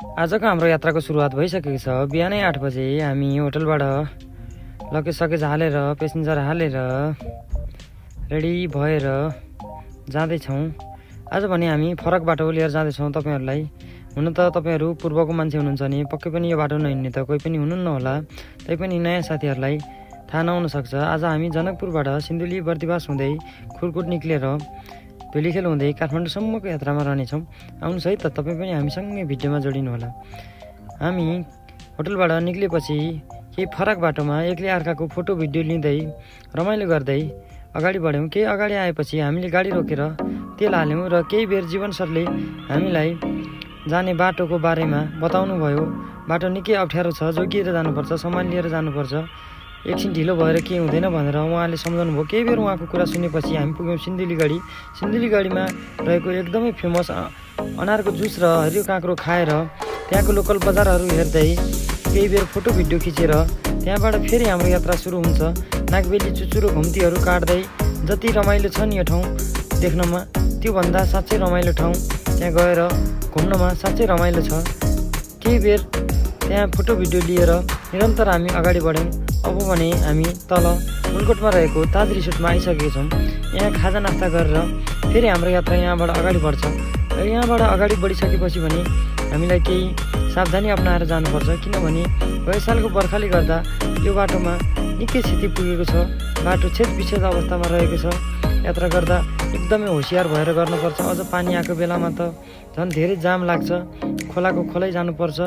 आजको हाम्रो यात्राको सुरुवात भइसकेको छ। बिहानै 8 बजे हामी होटलबाट लगेज हालेर पेसेन्जर हालेर रेडी भएर जाँदैछौँ। आज भने हामी फरक बाटो लिएर जाँदैछौँ तपाईहरुलाई। हुन त तपाईहरु पूर्वको मान्छे हुनुहुन्छ भने पक्कै पनि यो बाटो नहिँड्ने त कोही पनि हुनुहुन्न होला। तैपनि नयाँ साथीहरुलाई थाहा नहुन सक्छ। आज हामी जनकपुरबाट सिन्धुली बर्दिवास हुँदै खुरकोट निक्लेर धुलीखेल हुँदै काठमाडौँसम्मको यात्रामा रहनेछौँ। आउनुहोस् है त तपाई पनि हामीसँगै भिडियोमा जोडिनु होला। हामी होटलबाट निक्लेपछि केही फरक बाटोमा एकले अर्काको फोटो भिडियो लिँदै रमाइलो गर्दै अगाडि बढ्यौँ। केही अगाडि आएपछि हामीले गाडी रोकेर तेल हाल्यौँ र केही बेर जीवन सरले हामीलाई जाने बाटोको बारेमा बताउनु भयो। बाटो निकै अप्ठ्यारो छ, जोगिएर जानुपर्छ, सामान लिएर जानुपर्छ, एकछिन ढिलो भएर के हुँदैन भनेर उहाँले सम्झाउनु भयो। केही बेर उहाँको कुरा सुनेपछि हामी पुग्यौँ सिन्धुलीगढी। सिन्धुलीगढीमा रहेको एकदमै फेमस अनारको जुस र हरियो काँक्रो खाएर त्यहाँको लोकल बजारहरू हेर्दै केही बेर फोटो भिडियो खिचेर त्यहाँबाट फेरि हाम्रो यात्रा सुरु हुन्छ। नागबेली चुचुरो घुम्तीहरू काट्दै जति रमाइलो छ नि यो ठाउँ देख्नमा त्योभन्दा साँच्चै रमाइलो ठाउँ। त्यहाँ गएर घुम्नमा साँच्चै रमाइलो छ। केही बेर त्यहाँ फोटो भिडियो लिएर निरन्तर हामी अगाडि बढ्यौँ। अब भने हामी तल मुलकोटमा रहेको ताज रिसोर्टमा आइसकेका छौँ। यहाँ खाजा नास्ता गरेर फेरि हाम्रो यात्रा यहाँबाट अगाडि बढ्छ। र यहाँबाट अगाडि बढिसकेपछि भने हामीलाई केही सावधानी अपनाएर जानुपर्छ, किनभने गए सालको बर्खाले गर्दा यो बाटोमा निकै क्षति पुगेको छ। बाटो छेदविच्छेद अवस्थामा रहेको छ। यात्रा गर्दा एकदमै होसियार भएर गर्नुपर्छ। अझ पानी आएको बेलामा त झन् धेरै जाम लाग्छ, खोलाको खोलै जानुपर्छ।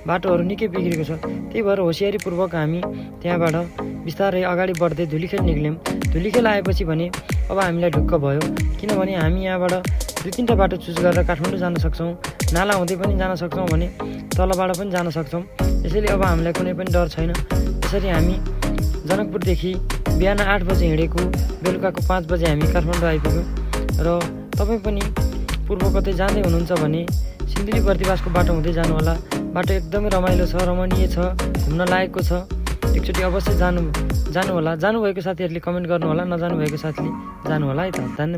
बाटोहरू निकै बिग्रेको छ। त्यही भएर होसियारीपूर्वक हामी त्यहाँबाट बिस्तारै अगाडि बढ्दै धुलीखेल निक्ल्यौँ। धुलीखेल आएपछि भने अब हामीलाई ढुक्क भयो, किनभने हामी यहाँबाट 2-3टा बाटो चुज गरेर काठमाडौँ जान सक्छौँ। नाला हुँदै पनि जान सक्छौँ भने तलबाट पनि जान सक्छौँ। यसैले अब हामीलाई कुनै पनि डर छैन। यसरी हामी जनकपुरदेखि बिहान 8 बजे हिँडेको बेलुकाको 5 बजे हामी काठमाडौँ आइपुग्यौँ। र तपाईँ पनि पूर्व कतै जाँदै हुनुहुन्छ भने सिन्धुली बर्दिवासको बाटो हुँदै जानु होला। बाटो एकदमै रमाइलो छ, रमणीय छ, घुम्न लायकको छ। एकचोटि अवश्य जानु होला। जानुभएको साथीहरूले कमेन्ट गर्नु होला, नजानुभएको साथीले जानु होला है त। धन्यवाद।